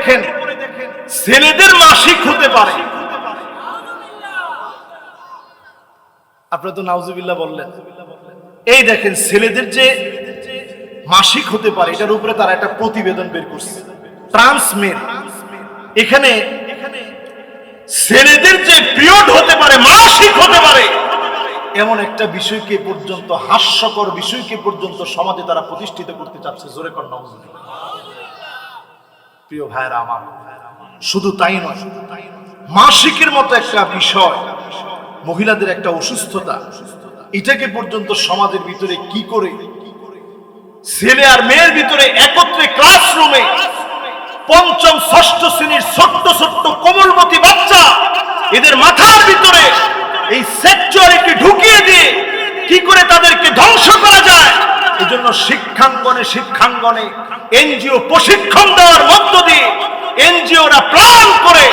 দেখেন ছেলেদের মাসিক হতে পারে। আপনারা তো নাউজুবিল্লাহ বললেন। এই দেখেন ছেলেদের যে মাসিক হতে পারে এটার উপরে তারা একটা প্রতিবেদন বের করছে, ট্রান্সমেল। এখানে ছেলেদের যে পিরিয়ড হতে পারে, মাসিক হতে পারে, এমন একটা বিষয়কে পর্যন্ত, হাস্যকর বিষয়কে পর্যন্ত সমাজে তারা প্রতিষ্ঠিত করতে চাচ্ছে। জোরে কর নাউজুবিল্লাহ। প্রিয় ভাইরা আমার, শুধু তাই নয়, মাসিকের মতো একটা বিষয়, মহিলাদের একটা অসুস্থতা, এটাকে পর্যন্ত সমাজের ভিতরে কি করে ছেলে আর মেয়ের ভিতরে একত্রে ক্লাসরুমে পঞ্চম ষষ্ঠ শ্রেণীর ছোট্ট ছোট্ট কোমলমতি বাচ্চা, এদের মাথার ভিতরে এই সেক্সুয়ালিটি ঢুকিয়ে দিয়ে কি করে তাদেরকে ধ্বংস করা যায়, এজন্য শিক্ষাঙ্গনে এনজিও প্রশিক্ষণ দেওয়ার মধ্য দিয়ে এনজিওরা প্ল্যান করে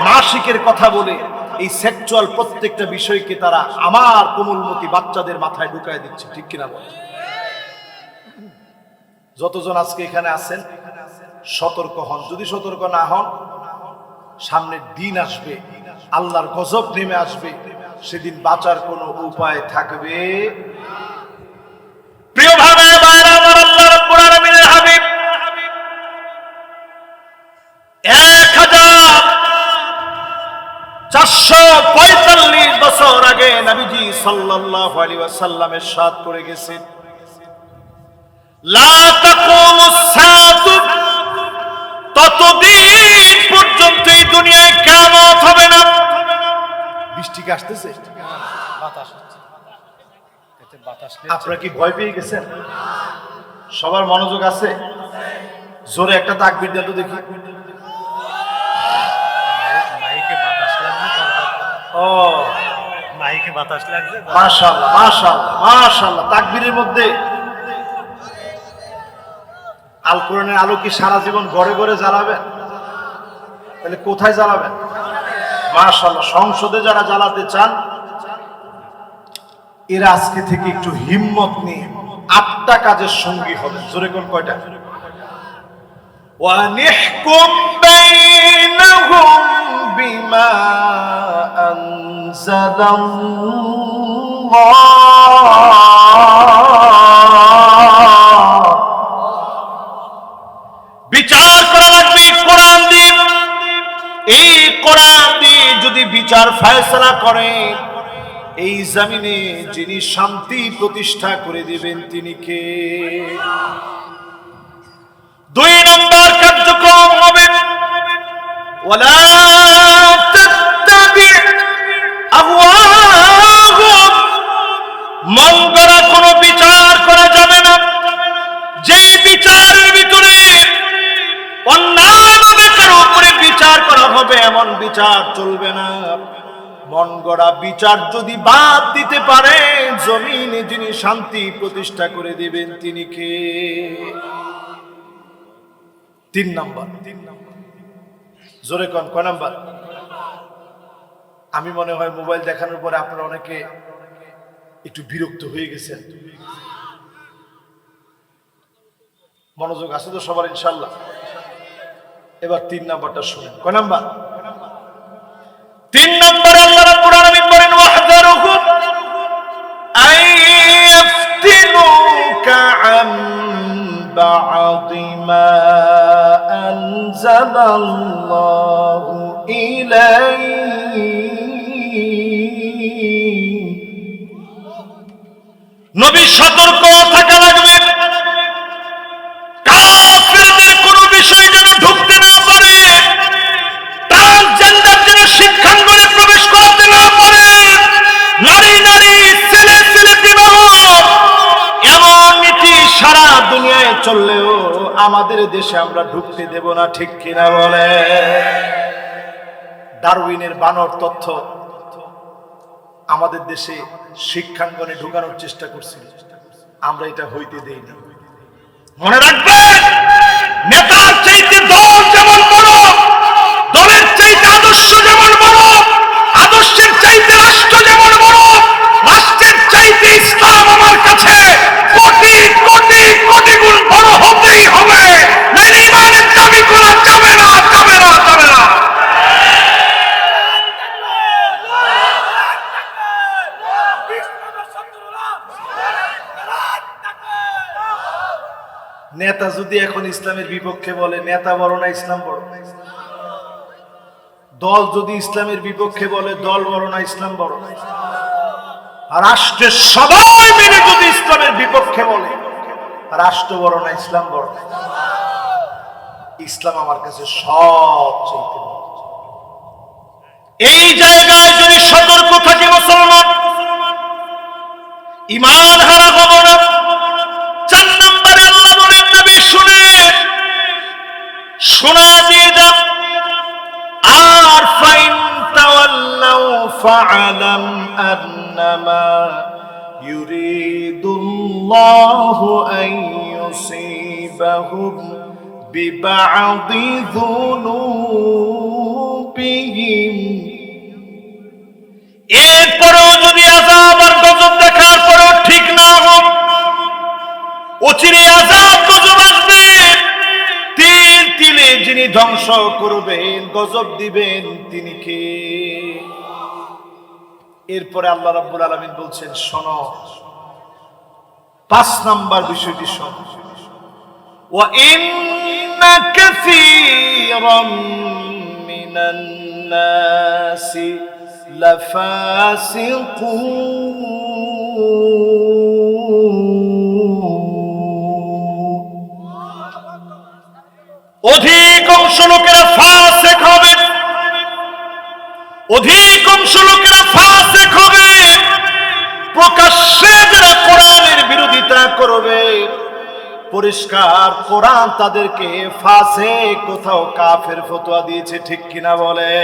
মাসিকের কথা বলে এই সেক্সুয়াল প্রত্যেকটা বিষয়কে তারা আমার কোমলমতি বাচ্চাদের মাথায় ঢুকায় দিচ্ছে। ঠিক কিনা বল? যতজন আজকে এখানে আছেন সতর্ক হন। যদি সতর্ক না হন, সামনের দিন আসবে, আল্লাহর গজব নেমে আসবে, সেদিন বাঁচার কোনো উপায় থাকবে। প্রিয় ভাই ভাইরা আমার, আল্লাহ রাব্বুল আলামিনের হাবিব 1445 বছর আগে নবীজি সাল্লাল্লাহু আলাইহি ওয়াসাল্লাম ইরশাদ করে গেছেন, লা তাকুমুস সাআতু, ততদিন পর্যন্ত এই দুনিয়ায় কিয়ামত হবে না। বৃষ্টি কি আসতেছে? বাতাস হচ্ছে। এতে বাতাস। আপনারা কি ভয় পেয়ে গেছেন? সবার মনোযোগ আছে? জোরে একটা তাকবীর দেন তো দেখি। মাইকে বাতাস লাগছে। ও মাইকে বাতাস লাগছে। মাশাআল্লাহ মাশাআল্লাহ মাশাআল্লাহ। তাকবীরের মধ্যে আল কোরআনের আলো কি সারা জীবন ঘরে ঘরে জ্বালাবেন? তাহলে কোথায় জ্বালাবেন? মাশাআল্লাহ। সংসদে যারা জ্বালাতে চান এরা আজকে থেকে একটু হিম্মত নিয়ে 8টা কাজের সঙ্গী হবে। জোরে কোন কয়টা? ওয়া নিহকুম বাইনাহুম বিমা আনজালাল্লাহ, বিচার করা লাগবে কোরআন দিয়ে। এই কোরআন দিয়ে যদি বিচার ফয়সালা করে, এই জমিনে যিনি শান্তি প্রতিষ্ঠা করে দিবেন তিনি কে? 2 নম্বর কার্যক্রম হবে ওয়ালা তাত্তাবি আহওয়াহুম, মন গড়া কোনো বিচার করা যাবে না। যে বিচারের ভিতরে অন্যায়ভাবে কারো উপরে বিচার করা হবে এমন বিচার চলবে না। মন গড়া বিচার যদি বাদ দিতে পারে, জমিনে যিনি শান্তি প্রতিষ্ঠা করে দিবেন তিনি কে? 3 নম্বর। জোরে কোন কয় নাম্বার? আমি মনে হয় মোবাইল দেখানোর পরে আপনারা অনেকে একটু বিরক্ত হয়ে গেছেন। মনোযোগ আছে তো সবার ইনশাআল্লাহ? এবার 3 নাম্বারটা শুনেন। কয় নাম্বার? 3 নম্বরে আল্লাহ রাব্বুল আলামিন বলেন, ওয়াহযারুহুম আইয়াফতিনুকা আন বা'দি মা আনজালাল্লাহু ইলাইহি। নবী সতর্ক থাকা লাগবে, কাফেরদের কোনো বিষয় যেন ঢুকতে না পারে, ট্রান্সজেন্ডার যেন শিক্ষাঙ্গনে প্রবেশ করতে না পারে, নারী নারী ছেলে ছেলে বিবাহ, এমন নীতি সারা দুনিয়ায় চললেও আমাদের দেশে আমরা ঢুকতে দেব না। ঠিক কিনা বলে? ডারউইনের বানর তথ্য আমাদের দেশে শিক্ষাঙ্গনে ঢুকানোর চেষ্টা করছিল, আমরা এটা হইতে দেইনি। মনে রাখবেন, নেতার চাইতে দল যেমন বড়, দলের চাইতে আদর্শ যেমন বড়, আদর্শের চাইতে রাষ্ট্র যেমন বড়, রাষ্ট্রের চাইতে ইসলাম আমার কাছে কোটি কোটি কোটি গুণ বড় হতেই হবে। নাইলে ইমানের দাবি করা যাবে না। নেতা যদি এখন ইসলামের বিপক্ষে বলে, নেতা বড় না ইসলাম বড়? দল যদি ইসলামের বিপক্ষে বলে, দল বড় না ইসলাম বড়? আর রাষ্ট্রের সবাই মিলে যদি ইসলামের বিপক্ষে বলে, রাষ্ট্র বড় না ইসলাম বড়? ইসলাম আমার কাছে সবচেয়ে বড়। এই জায়গায় যদি সতর্ক থাকি মুসলমান, ঈমান হারা হব না। 4 নম্বরে আল্লাহ বলেন, নবী শোনা দিয়ে যান, আর ফাইন তাওয়াল্লাউ ফাআলাম আন্নামা ইউরিদুল্লাহু আন ইউসিবাহুম বিবা'দি যুনুবিহিম। এরপরেও যদি আযাব আর গজব দেখার পরেও ঠিক না হোক, অচিরে আযাব গজব আসবে। তিল তিলে যিনি ধ্বংস করবেন, গজব দিবেন, তিনি কে? এরপরে আল্লাহ রাব্বুল আলামিন বলছেন, শোনো, 5 নাম্বার বিষয়টি শোনো। ওয়া ইন্না কাসীরাম মিনান নাসি লাফাসিকুন। অধিকাংশ লোকেরা ফাসিক হবে, অধিকাংশ লোকেরা ফাসিক হবে। প্রকাশ্যে যারা কোরআনের বিরোধিতা করবে, পরিষ্কার কোরআন তাদেরকে ফাসিক, কোথাও কাফের ফতোয়া দিয়েছে, ঠিক কিনা বলে?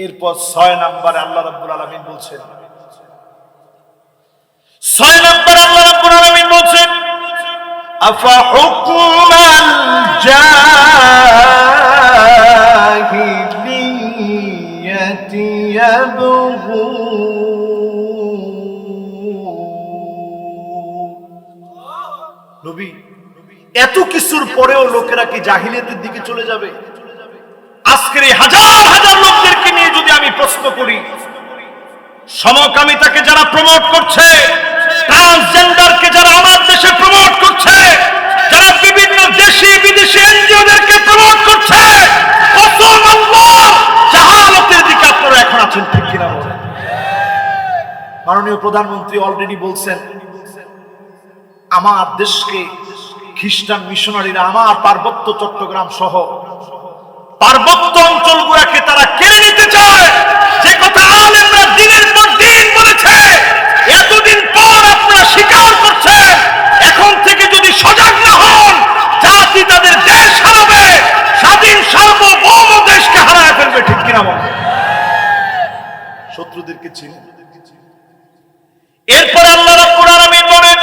এরপর 6 নম্বরে আল্লাহ রাব্বুল আলামিন বলছেন, 6 নম্বরে আল্লাহ রাব্বুল আলামিন বলছেন, আফা হুকমাল জাহিলিয়াতি ইয়াবগুন। নবী, এত কিছুর পরেও লোকেরা কি জাহিলিয়াতের দিকে চলে যাবে? আজকের এই হাজার হাজার লোকদেরকে নিয়ে যদি আমি প্রশ্ন করি, সমকামিতাকে যারা প্রমোট করছে, ট্রান্সজেন্ডারকে যারা আমার দেশে প্রমোট করছে, যারা বিভিন্ন দেশি বিদেশি এনজিওদেরকে প্রমোট করছে, কসম আল্লাহ, জাহালাতের দিকে আপনারা এখন আছেন, ঠিক কিনা বলেন? মাননীয় প্রধানমন্ত্রী অলরেডি বলছেন, আমার দেশকে খ্রিস্টান মিশনারিরা আমার পার্বত্য চট্টগ্রাম সহ পার্বত্য অঞ্চলগুলোকে তারা কেড়ে নিতে চায়। যে কথা আলেমরা দিনের পর দিন বলেছে, এতদিন পর আপনারা স্বীকার করছেন। এখন থেকে যদি সজাগ না হন, জাতি তাদের দেশ হারাবে, স্বাধীন সার্বভৌম দেশকে হারায় ফেলবে, ঠিক কিনা বলেন? শত্রুদেরকে চিনে। এরপরে আল্লাহ রাব্বুল আলামিন বলেন,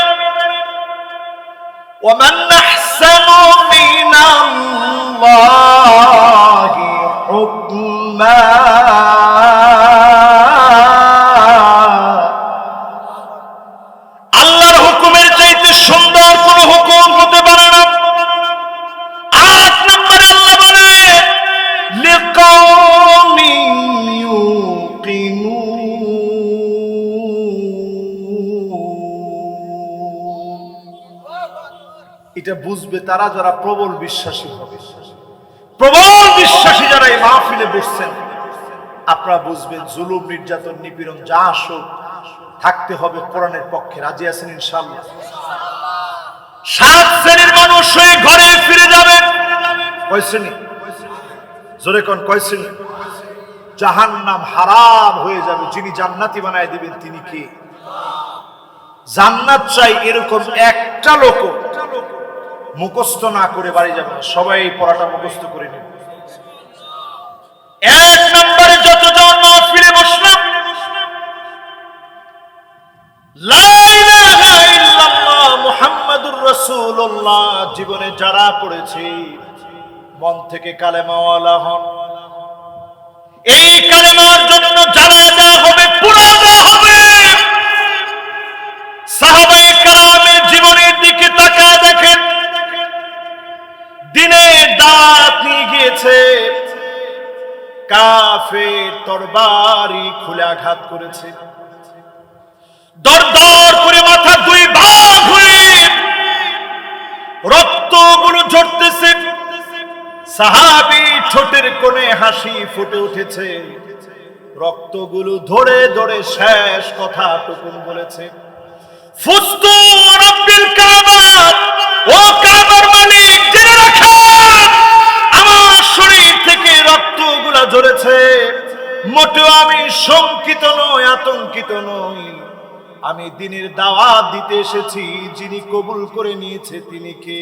ওয়ামান আহসানু মিনাল্লাহি হুকমা। আল্লাহর হুকুমের চাইতে সুন্দর কোন হুকুম হতে পারে না। 8 নম্বরে আল্লাহ বলে, লিকাওমিন ইউকিনুন। এটা বুঝবে তারা যারা প্রবল বিশ্বাসী হবে। প্রবল বিশ্বাসী যারা এই মাহফিলে বসছেন, আপনারা বুঝবেন জুলুম, নির্যাতন, নিপীড়ন যা আসুক, থাকতে হবে কোরআনের পক্ষে। রাজি আছেন ইনশাআল্লাহ? 7 শ্রেণীর মানুষ হয়ে ঘরে ফিরে যাবেন। কয় শ্রেণী? জোরে কোন, কয় শ্রেণী? জাহান্নাম হারাম হয়ে যাবে। যিনি জান্নাতি বানায় দিবেন তিনি কে? জান্নাত চাই এরকম একটা লোক মুখস্থ না করে বাড়ি যাবে না। সবাই এই পড়াটা মুখস্থ করে নেবে। 1 নম্বরে যতজন মাহফিলে বসলাম, লা ইলাহা ইল্লাল্লাহ মুহাম্মাদুর রাসূলুল্লাহ জীবনে যারা পড়েছে, মন থেকে কালেমাওয়ালা হন। এই কালেমার জন্য জানাজা হবে, পুরাজা হবে। সাহাবায়ে কেরামের জীবনের দিকে তাকায় দেখেন, দিনের দাঁত নিয়ে গিয়েছে, কাফের তরবারি খুলে আঘাত করেছে, দরদর করে মাথা 2 ভাগ হয়ে সাহাবী ঠোঁটের কোণে হাসি ফুটে উঠেছে, রক্তগুলো ধরে ধরে শেষ কথা টুকুন বলেছে, ফুস্তু রাব্বিল কাবা, ও কাবার মালিক জেনে রাখেন আমার শরীর থেকে রক্তগুলো ঝরেছে। মোটেও আমি শঙ্কিত নই, আতঙ্কিত নই। আমি দ্বীনের দাওয়াত দিতে এসেছি, যিনি কবুল করে নিয়েছে তিনি কে?